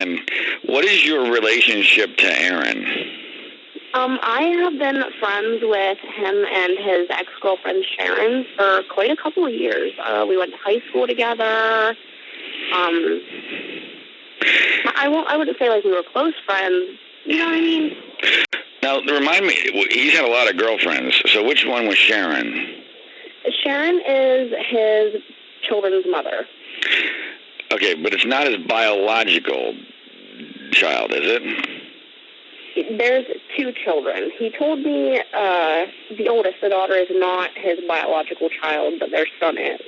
And what is your relationship to Aaron? I have been friends with him and his ex-girlfriend Sharon for quite a couple of years. We went to high school together. I wouldn't say like we were close friends. You know what I mean? Now, remind me, he's had a lot of girlfriends, so which one was Sharon? Sharon is his children's mother. Okay, but it's not his biological child, is it? There's 2 children. He told me the oldest, the daughter, is not his biological child, but their son is.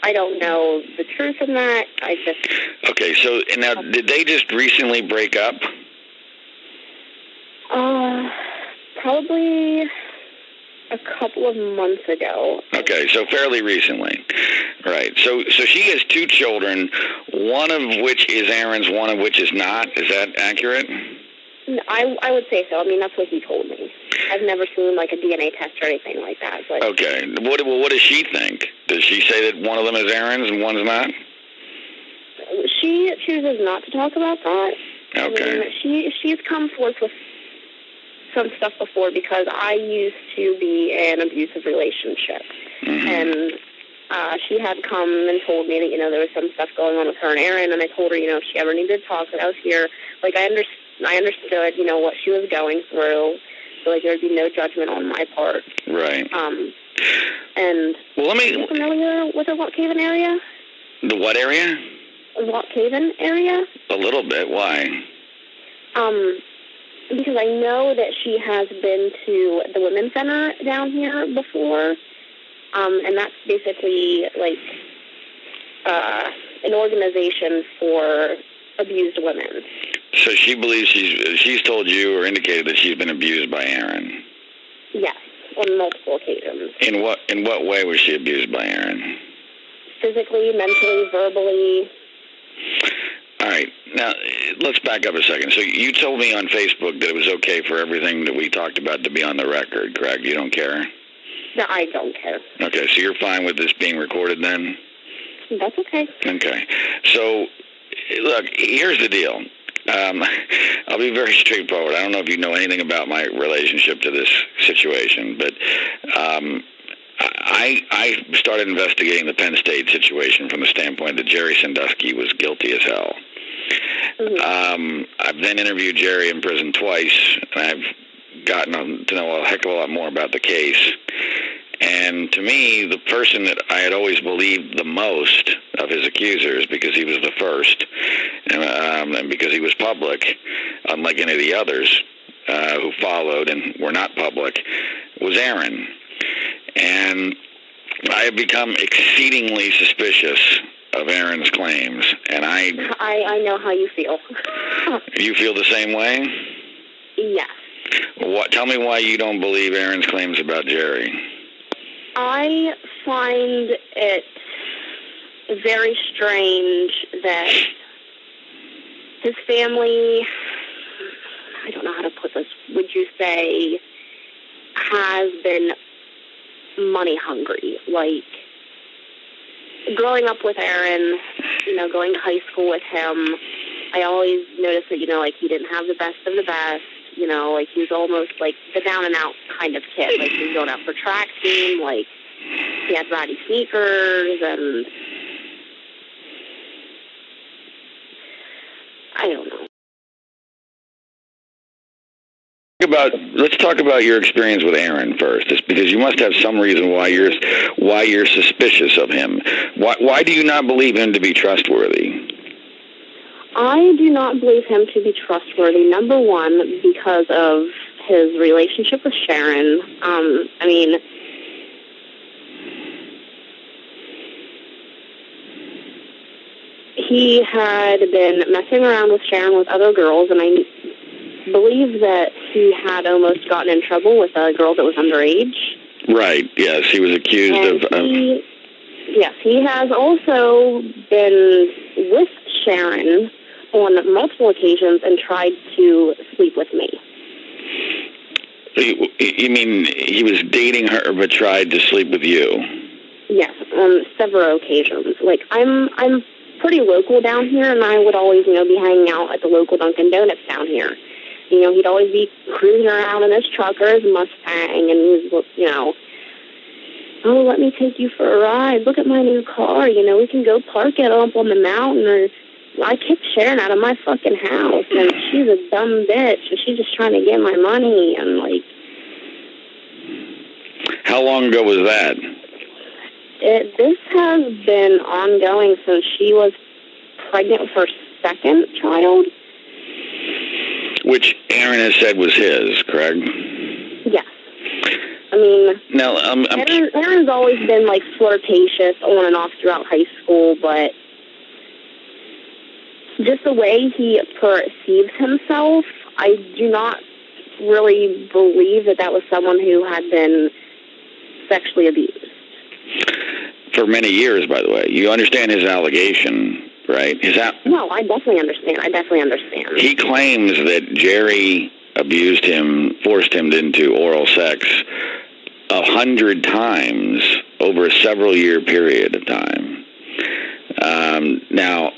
I don't know the truth in that. Okay, so now, did they just recently break up? Probably a couple of months ago. Okay, so fairly recently. Right. So she has 2 children, one of which is Aaron's, one of which is not. Is that accurate? I would say so. I mean, that's what he told me. I've never seen like a DNA test or anything like that. But okay. What does she think? Does she say that one of them is Aaron's and one's not? She chooses not to talk about that. Okay. I mean, she's come forth with some stuff before because I used to be in an abusive relationship. Mm-hmm. And she had come and told me that, there was some stuff going on with her and Aaron, and I told her, if she ever needed to talk, that I was here. Like, I understood, what she was going through, so, like, there would be no judgment on my part. Right. And well, are you familiar with the Lock Haven area? The what area? Lock Haven area. A little bit. Why? Because I know that she has been to the Women's Center down here before, and that's basically like an organization for abused women. So she believes she's told you or indicated that she's been abused by Aaron. Yes, on multiple occasions. In what way was she abused by Aaron? Physically, mentally, verbally. All right. Now, let's back up a second. So you told me on Facebook that it was okay for everything that we talked about to be on the record, correct? You don't care? No, I don't care. Okay, so you're fine with this being recorded then? That's okay. Okay. So, look, here's the deal. I'll be very straightforward. I don't know if you know anything about my relationship to this situation, but I started investigating the Penn State situation from the standpoint that Jerry Sandusky was guilty as hell. Mm-hmm. I've then interviewed Jerry in prison twice, and I've gotten to know a heck of a lot more about the case. And to me, the person that I had always believed the most of his accusers, because he was the first, and because he was public, unlike any of the others who followed and were not public, was Aaron. And I have become exceedingly suspicious of Aaron's claims, and I know how you feel. You feel the same way? Yes. Tell me why you don't believe Aaron's claims about Jerry. I find it very strange that his family, I don't know how to put this, would you say, has been money hungry. Like, growing up with Aaron, going to high school with him, I always noticed that, like, he didn't have the best of the best. Like, he was almost, like, the down-and-out kind of kid. Like, he was going out for track team. Like, he had ratty sneakers, and I don't know. Let's talk about your experience with Aaron first, because you must have some reason why you're suspicious of him. Why do you not believe him to be trustworthy? I do not believe him to be trustworthy, number one, because of his relationship with Sharon. He had been messing around with Sharon with other girls, and I believe that he had almost gotten in trouble with a girl that was underage. Right, yes, he was accused of... Yes, he has also been with Sharon on multiple occasions and tried to sleep with me. You mean he was dating her but tried to sleep with you? Yes, on several occasions. Like, I'm pretty local down here, and I would always, be hanging out at the local Dunkin' Donuts down here. He'd always be cruising around in his truck or his Mustang, and he's, oh, let me take you for a ride. Look at my new car. We can go park it up on the mountain. Or I kicked Sharon out of my fucking house, and she's a dumb bitch, and she's just trying to get my money. And, How long ago was that? This has been ongoing since she was pregnant with her second child. Which Aaron has said was his, correct? Yes. Now, Aaron's always been, flirtatious on and off throughout high school, but just the way he perceives himself, I do not really believe that was someone who had been sexually abused. For many years, by the way. You understand his allegation, right? No, I definitely understand. He claims that Jerry abused him, forced him into oral sex 100 times over a several-year period of time. Now,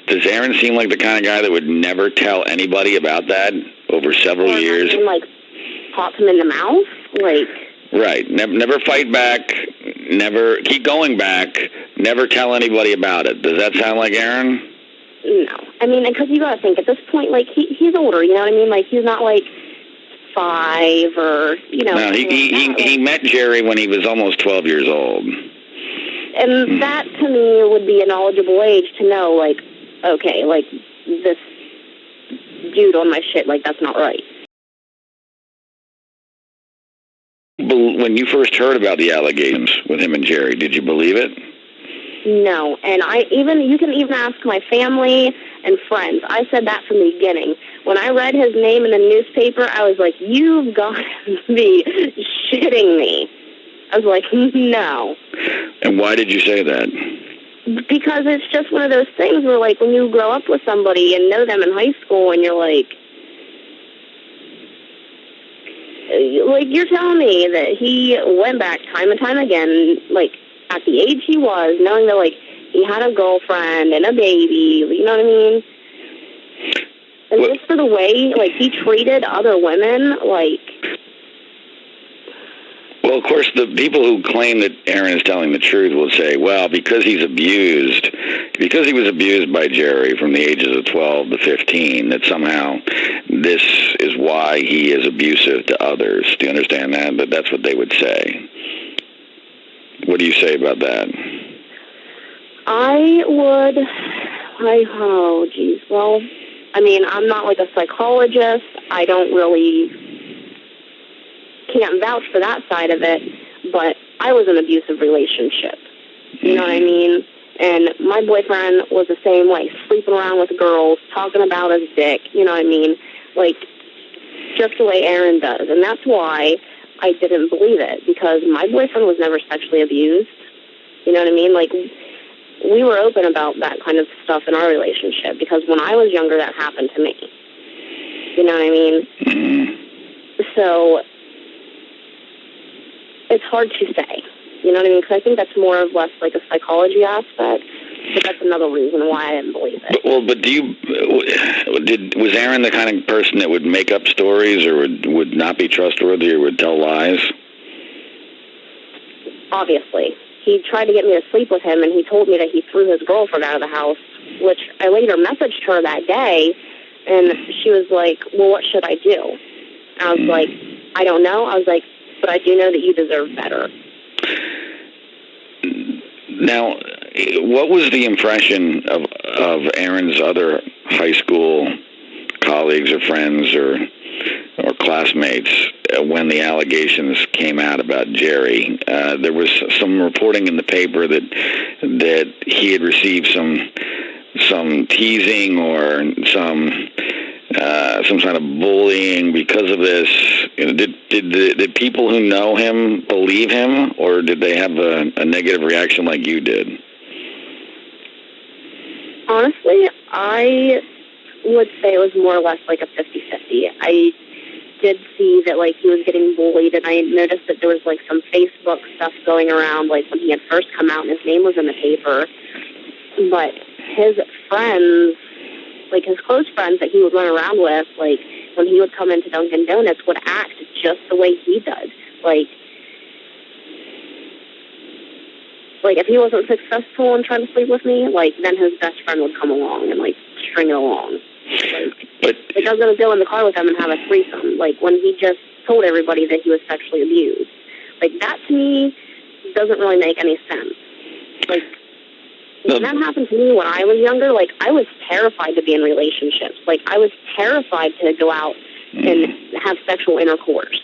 does Aaron seem like the kind of guy that would never tell anybody about that over several years? Pop him in the mouth? Right. Never fight back, never keep going back, never tell anybody about it. Does that sound like Aaron? No. Because you got to think, at this point, he's older, you know what I mean? He's not, 5 or, No, he met Jerry when he was almost 12 years old. And that, to me, would be a knowledgeable age to know, okay, this dude on my shit, that's not right. When you first heard about the allegations with him and Jerry, did you believe it? No, and you can even ask my family and friends. I said that from the beginning. When I read his name in the newspaper, I was like, you've got to be shitting me. I was like, no. And why did you say that? Because it's just one of those things where, when you grow up with somebody and know them in high school, and you're you're telling me that he went back time and time again, at the age he was, knowing that, he had a girlfriend and a baby, you know what I mean? And just for the way, he treated other women, Well, of course, the people who claim that Aaron is telling the truth will say, well, because he was abused by Jerry from the ages of 12 to 15, that somehow this is why he is abusive to others. Do you understand that? But that's what they would say. What do you say about that? Oh, geez. Well, I'm not a psychologist. I don't really can't vouch for that side of it, but I was in an abusive relationship. You know what I mean? And my boyfriend was the same way, sleeping around with girls, talking about his dick, you know what I mean? Just the way Aaron does. And that's why I didn't believe it, because my boyfriend was never sexually abused. You know what I mean? We were open about that kind of stuff in our relationship, because when I was younger, that happened to me. You know what I mean? So it's hard to say. You know what I mean? Because I think that's more or less a psychology aspect. But that's another reason why I didn't believe it. But was Aaron the kind of person that would make up stories, or would not be trustworthy, or would tell lies? Obviously. He tried to get me to sleep with him, and he told me that he threw his girlfriend out of the house, which I later messaged her that day, and she was like, well, what should I do? And I was like, I don't know. I was like, but I do know that you deserve better. Now, what was the impression of Aaron's other high school colleagues or friends or classmates when the allegations came out about Jerry? There was some reporting in the paper that he had received some teasing or some kind of bullying because of this. Did people who know him believe him, or did they have a negative reaction like you did? Honestly, I would say it was more or less a 50-50. I did see that he was getting bullied, and I noticed that there was some Facebook stuff going around when he had first come out and his name was in the paper. but his friends, like his close friends that he would run around with, like when he would come into Dunkin' Donuts, would act just the way he does. Like if he wasn't successful in trying to sleep with me, like then his best friend would come along and like string it along. Like I was gonna go in the car with him and have a threesome. Like when he just told everybody that he was sexually abused. Like that to me doesn't really make any sense. Like when that happened to me when I was younger, like I was terrified to be in relationships. Like I was terrified to go out and have sexual intercourse.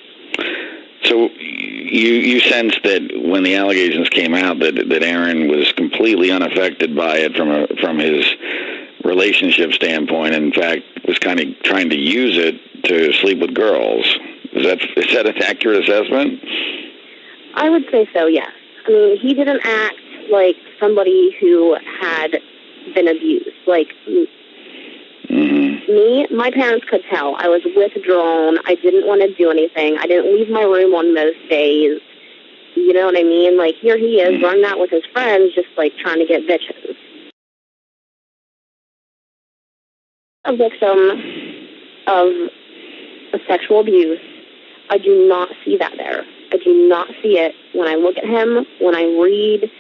So you sense that when the allegations came out that Aaron was completely unaffected by it from his relationship standpoint, and in fact was kind of trying to use it to sleep with girls. Is that an accurate assessment? I would say so, yes. I mean, he didn't act like somebody who had been abused. Like me, my parents could tell. I was withdrawn. I didn't want to do anything. I didn't leave my room on most days. You know what I mean? Like, here he is running out with his friends just, like, trying to get bitches. A victim of sexual abuse. I do not see that there. I do not see it when I look at him, when I read,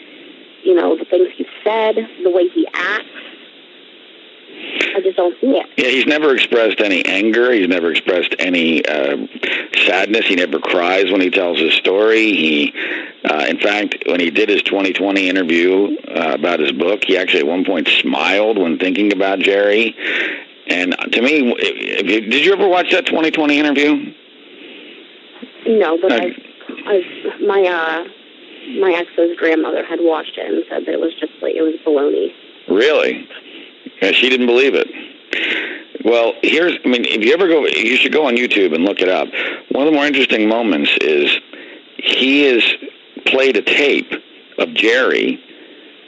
you know, the things he said, the way he acts. I just don't see it. Yeah, he's never expressed any anger. He's never expressed any sadness. He never cries when he tells his story. He, in fact, when he did his 2020 interview about his book, he actually at one point smiled when thinking about Jerry. And to me, did you ever watch that 2020 interview? No, but my ex's grandmother had watched it and said that it was just like, it was baloney. Really? Yeah, she didn't believe it. Well, if you ever go, you should go on YouTube and look it up. One of the more interesting moments is he has played a tape of Jerry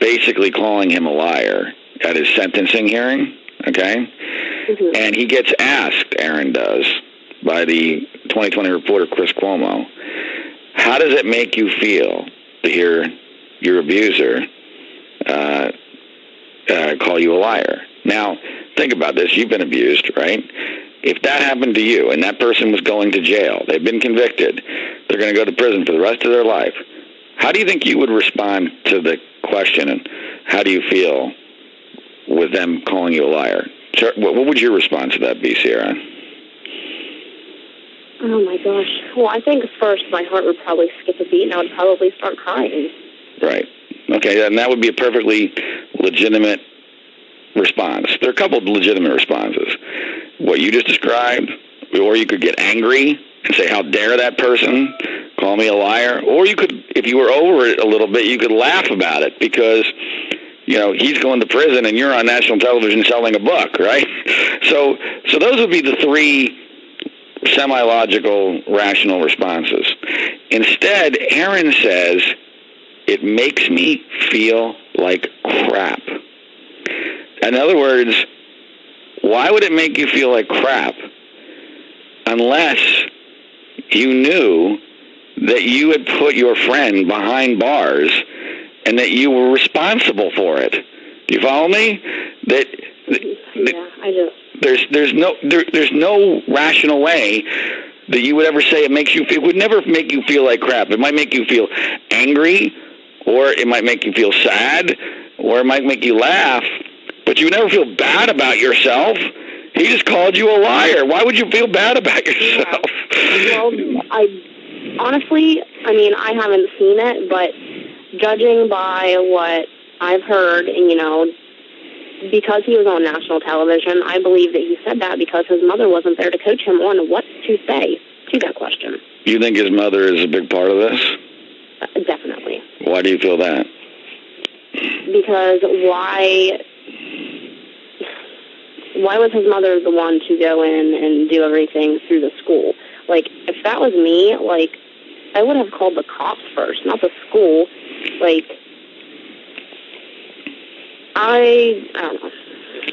basically calling him a liar at his sentencing hearing, okay? Mm-hmm. And he gets asked, Aaron does, by the 2020 reporter Chris Cuomo, how does it make you feel to hear your abuser call you a liar? Now, think about this. You've been abused, right? If that happened to you and that person was going to jail, they've been convicted, they're going to go to prison for the rest of their life, how do you think you would respond to the question, and how do you feel with them calling you a liar? What would your response to that be, Sierra? Oh, my gosh. Well, I think first my heart would probably skip a beat and I would probably start crying. Right. Okay, and that would be a perfectly legitimate response. There are a couple of legitimate responses. What you just described, or you could get angry and say, how dare that person call me a liar? Or you could, if you were over it a little bit, you could laugh about it because, you know, he's going to prison and you're on national television selling a book, right? So those would be the three semi-logical, rational responses. Instead, Aaron says, it makes me feel like crap. In other words, why would it make you feel like crap unless you knew that you had put your friend behind bars and that you were responsible for it? Do you follow me? Yeah, I do. There's no rational way that you would ever say it would never make you feel like crap. It might make you feel angry, or it might make you feel sad, or it might make you laugh, but you would never feel bad about yourself. He just called you a liar. Why would you feel bad about yourself? Yeah. Well, honestly, I haven't seen it, but judging by what I've heard, and, you know, because he was on national television, I believe that he said that because his mother wasn't there to coach him on what to say to that question. You think his mother is a big part of this? Definitely. Why do you feel that? Because why was his mother the one to go in and do everything through the school? Like, if that was me, like, I would have called the cops first, not the school. Like, I don't know.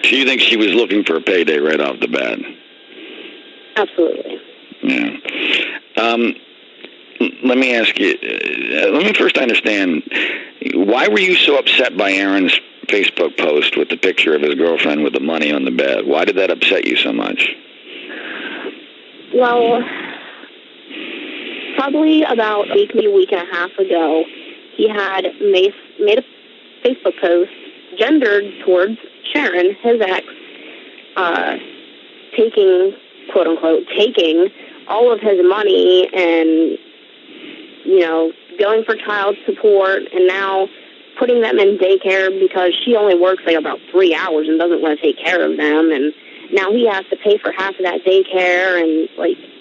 So you think she was looking for a payday right off the bat? Absolutely. Yeah. Let me ask you, let me first understand, why were you so upset by Aaron's Facebook post with the picture of his girlfriend with the money on the bed. Why did that upset you so much? Well, probably about maybe a week and a half ago, he had made a Facebook post gendered towards Sharon, his ex, taking all of his money and, going for child support, and now putting them in daycare because she only works like about 3 hours and doesn't want to take care of them, and now he has to pay for half of that daycare, and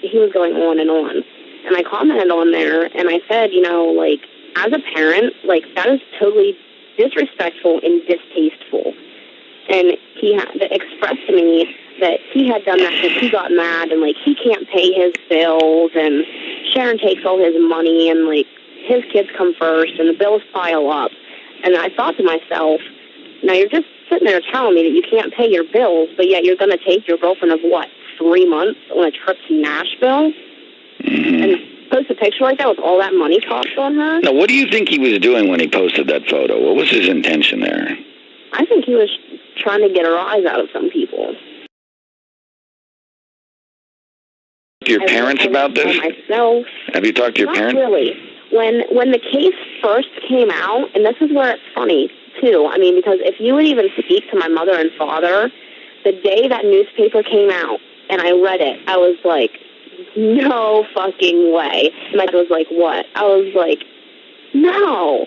he was going on and on. And I commented on there and I said, as a parent, that is totally disrespectful and distasteful. And he had expressed to me that he had done that because he got mad and he can't pay his bills, and Sharon takes all his money, and his kids come first and the bills pile up. And I thought to myself, now you're just sitting there telling me that you can't pay your bills, but yet you're going to take your girlfriend of 3 months on a trip to Nashville and post a picture like that with all that money cost on her? Now, what do you think he was doing when he posted that photo? What was his intention there? I think he was trying to get a rise out of some people. To your parents about this? Myself. Have you talked to your parents? Not really. When the case first came out, and this is where it's funny, too, because if you would even speak to my mother and father, the day that newspaper came out and I read it, I was like, no fucking way. My dad was like, what? I was like, no.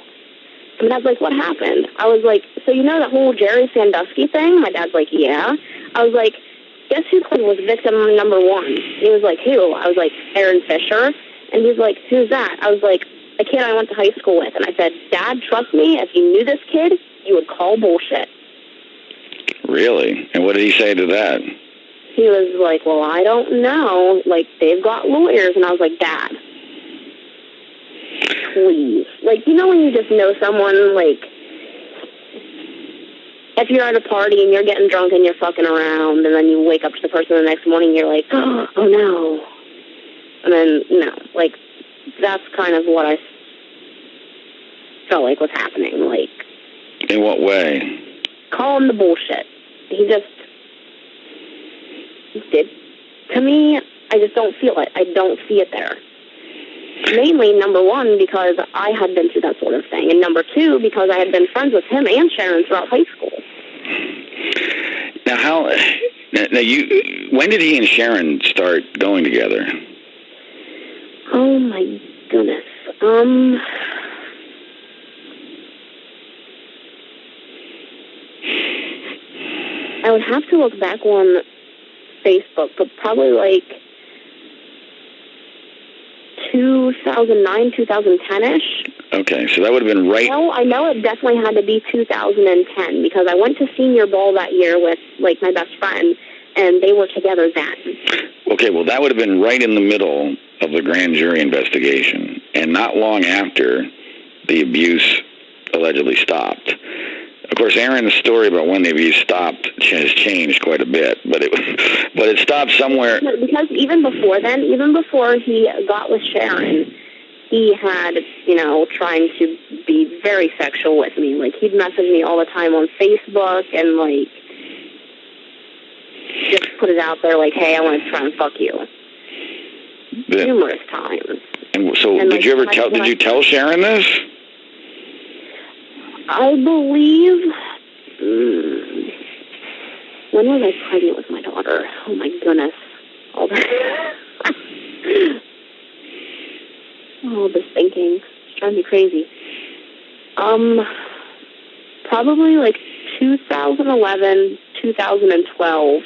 And Dad's like, what happened? I was like, so that whole Jerry Sandusky thing? My dad's like, yeah. I was like, guess who was victim number 1? He was like, who? I was like, Aaron Fisher. And he's like, who's that? I was like, a kid I went to high school with. And I said, Dad, trust me, if you knew this kid, you would call bullshit. Really? And what did he say to that? He was like, well, I don't know. They've got lawyers. And I was like, Dad, please. When you just know someone, if you're at a party and you're getting drunk and you're fucking around, and then you wake up to the person the next morning, you're like, oh, no. And then, no. That's kind of what I felt like was happening. In what way? Call him the bullshit. He did. To me, I just don't feel it. I don't see it there. Mainly, number 1, because I had been through that sort of thing. And number 2, because I had been friends with him and Sharon throughout high school. Now, when did he and Sharon start going together? Oh, my goodness. I would have to look back on Facebook, but probably 2009, 2010-ish. Okay, so that would have been right... No, I know it definitely had to be 2010, because I went to senior ball that year with, my best friend, and they were together then. Okay, well, that would have been right in the middle of the grand jury investigation, and not long after the abuse allegedly stopped. Of course, Aaron's story about when the abuse stopped has changed quite a bit, but it stopped somewhere. Because even before then, even before he got with Sharon, he had, trying to be very sexual with me. He'd message me all the time on Facebook and, just put it out there hey, I want to try and fuck you. Numerous times. And so did you tell Sharon this? I believe, when was I pregnant with my daughter? Oh my goodness. All this thinking. It's driving me crazy. Probably 2011, 2012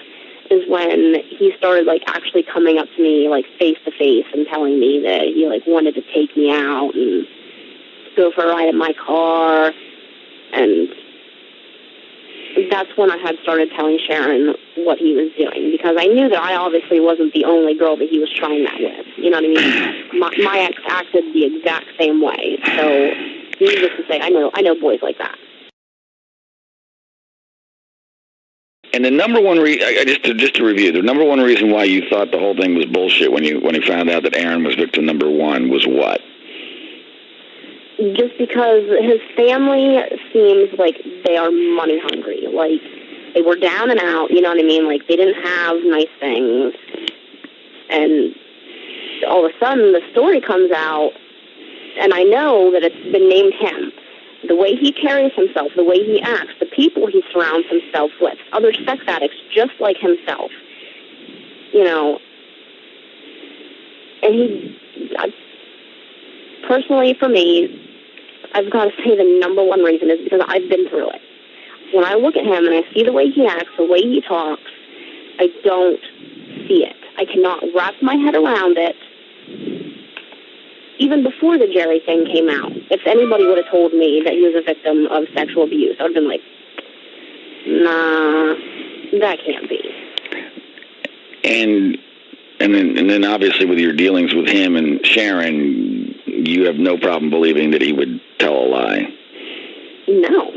is when he started actually coming up to me face to face and telling me that he wanted to take me out and go for a ride in my car. And that's when I had started telling Sharon what he was doing, because I knew that I obviously wasn't the only girl that he was trying that with. You know what I mean? My ex acted the exact same way. So, needless to say, I know boys like that. And the number one reason, just to review, the number one reason why you thought the whole thing was bullshit when you found out that Aaron was victim number 1 was what? just because his family seems like they are money hungry. Like, they were down and out, you know what I mean? Like, they didn't have nice things. And all of a sudden, the story comes out, and I know that it's been named him. The way he carries himself, the way he acts, the people he surrounds himself with, other sex addicts just like himself, you know. And personally, for me, I've got to say the number one reason is because I've been through it. When I look at him and I see the way he acts, the way he talks, I don't see it. I cannot wrap my head around it. Even before the Jerry thing came out, if anybody would have told me that he was a victim of sexual abuse, I would have been like, nah, that can't be. And then obviously with your dealings with him and Sharon, you have no problem believing that he would tell a lie. No.